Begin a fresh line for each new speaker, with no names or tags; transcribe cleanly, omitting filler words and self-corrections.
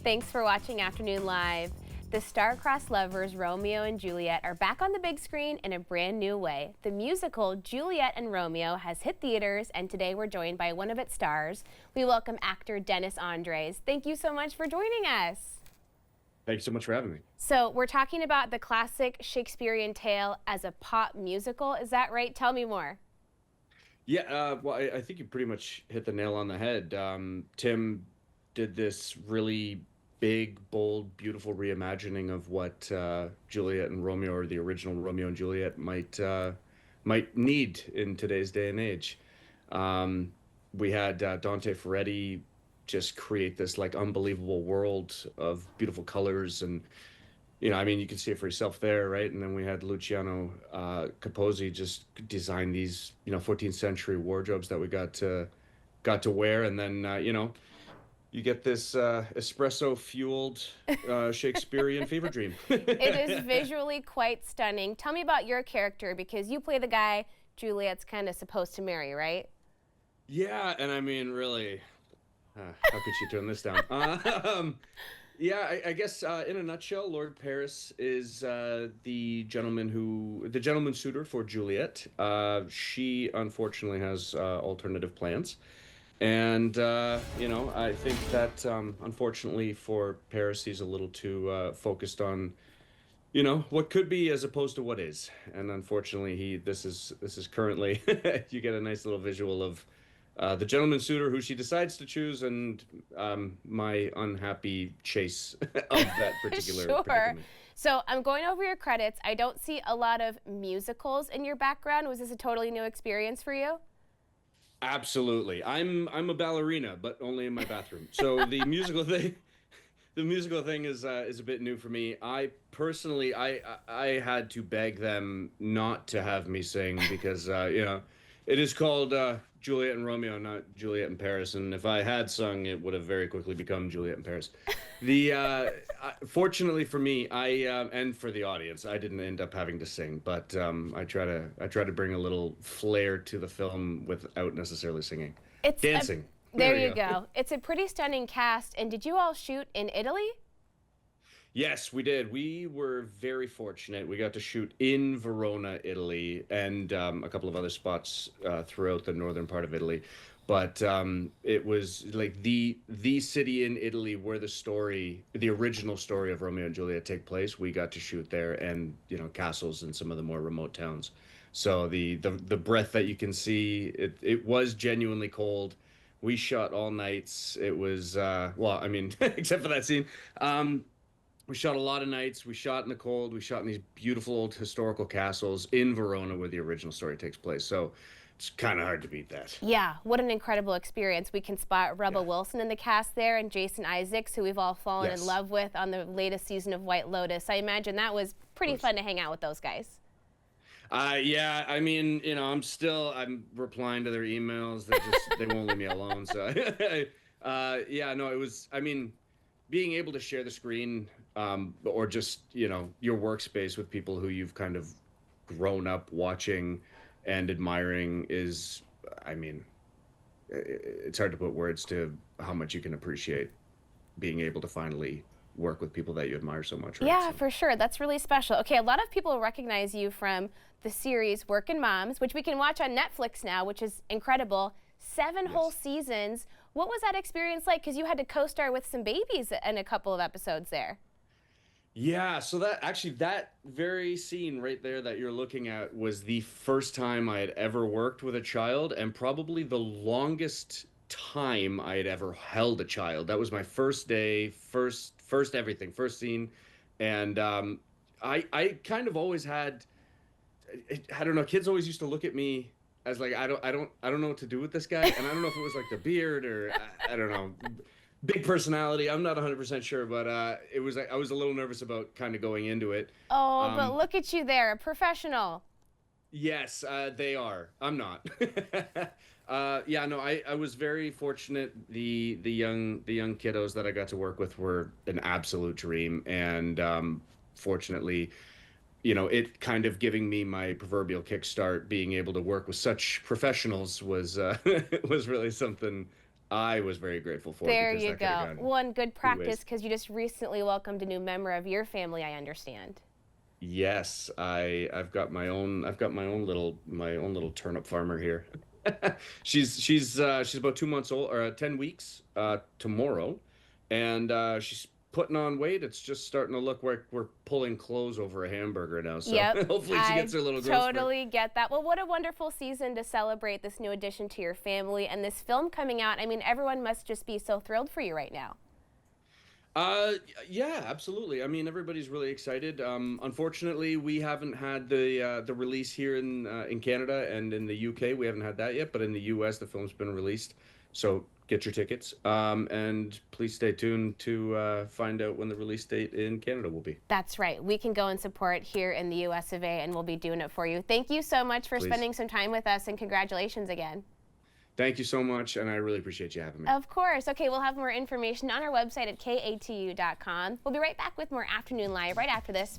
Thanks for watching Afternoon Live. The star-crossed lovers Romeo and Juliet are back on the big screen in a brand new way. The musical Juliet and Romeo has hit theaters, and today we're joined by one of its stars. We welcome actor Dennis Andres. Thank you so much for joining us.
Thanks so much for having me.
So we're talking about the classic Shakespearean tale as a pop musical. Is that right? Tell me more.
Yeah, well, I think you pretty much hit the nail on the head. Tim did this really big, bold, beautiful reimagining of what Juliet and Romeo, or the original Romeo and Juliet, might need in today's day and age. We had Dante Ferretti just create this like unbelievable world of beautiful colors, and I mean, you can see it for yourself there, right? And then we had Luciano Capozzi just design these 14th century wardrobes that we got to wear, and then you get this espresso fueled Shakespearean fever dream.
It is visually quite stunning. Tell me about your character, because you play the guy Juliet's kind of supposed to marry, right?
Yeah, and I mean, really, how could she turn this down? Yeah, I guess in a nutshell, Lord Paris is the gentleman suitor for Juliet. She unfortunately has alternative plans, and I think that unfortunately for Paris, he's a little too focused on what could be as opposed to what is, and unfortunately, this is currently you get a nice little visual of the gentleman suitor who she decides to choose, and my unhappy chase of that particular
Sure.
predicament.
So I'm going over your credits. I don't see a lot of musicals in your background. Was this a totally new experience for you?
Absolutely. I'm a ballerina, but only in my bathroom. So the musical thing is a bit new for me. I personally, I had to beg them not to have me sing because it is called Juliet and Romeo, not Juliet and Paris. And if I had sung, it would have very quickly become Juliet and Paris. Fortunately for me, and for the audience, I didn't end up having to sing, but I try to bring a little flair to the film without necessarily singing. Dancing.
There you go. It's a pretty stunning cast. And did you all shoot in Italy?
Yes, we did. We were very fortunate. We got to shoot in Verona, Italy, and a couple of other spots throughout the northern part of Italy. But it was like the city in Italy where the original story of Romeo and Juliet take place. We got to shoot there, and castles in some of the more remote towns. So the breath that you can see, it was genuinely cold. We shot all nights. It was well, I mean, except for that scene. We shot a lot of nights. We shot in the cold. We shot in these beautiful old historical castles in Verona where the original story takes place. So it's kind of hard to beat that.
Yeah, what an incredible experience. We can spot Rebel Wilson in the cast there, and Jason Isaacs, who we've all fallen in love with on the latest season of White Lotus. I imagine that was pretty fun to hang out with those guys.
Yeah, I mean, I'm replying to their emails. They won't leave me alone. So, yeah, no, it was, I mean, being able to share the screen, or just, your workspace with people who you've kind of grown up watching and admiring is, I mean, it's hard to put words to how much you can appreciate being able to finally work with people that you admire so much. Right?
Yeah, for sure. That's really special. Okay, a lot of people recognize you from the series Workin' Moms, which we can watch on Netflix now, which is incredible. 7 whole seasons. What was that experience like? Because you had to co-star with some babies in a couple of episodes there.
Yeah, so that very scene right there that you're looking at was the first time I had ever worked with a child, and probably the longest time I had ever held a child. That was my first day, first everything, first scene, and I kind of always had, I don't know, kids always used to look at me as like I don't know what to do with this guy, and I don't know if it was like the beard or I don't know. Big personality. I'm not 100% sure, but it was. I was a little nervous about kind of going into it.
Oh, but look at you there, a professional.
Yes, they are. I'm not. Yeah, no, I was very fortunate. The young kiddos that I got to work with were an absolute dream, and fortunately, it kind of giving me my proverbial kickstart. Being able to work with such professionals was was really something I was very grateful for
There
because
you
that could have
go.
gone
Well, and good
two
practice
ways.
because you just recently welcomed a new member of your family, I understand.
Yes, I've got my own little turnip farmer here. She's about 2 months old or 10 weeks tomorrow, and she's putting on weight. It's just starting to look like we're pulling clothes over a hamburger now. So
Yep,
hopefully she
I
gets her little growth spurt.
totally get that. Well, what a wonderful season to celebrate this new addition to your family and this film coming out. I mean, everyone must just be so thrilled for you right now.
Yeah, absolutely. I mean, everybody's really excited. Unfortunately, we haven't had the release here in Canada and in the UK. We haven't had that yet, but in the US, the film's been released. So get your tickets. And please stay tuned to find out when the release date in Canada will be.
That's right. We can go and support here in the US of A, and we'll be doing it for you. Thank you so much for
Please.
spending some time with us, and congratulations again.
Thank you so much, and I really appreciate you having me.
Of course. Okay, we'll have more information on our website at katu.com. We'll be right back with more Afternoon Live right after this.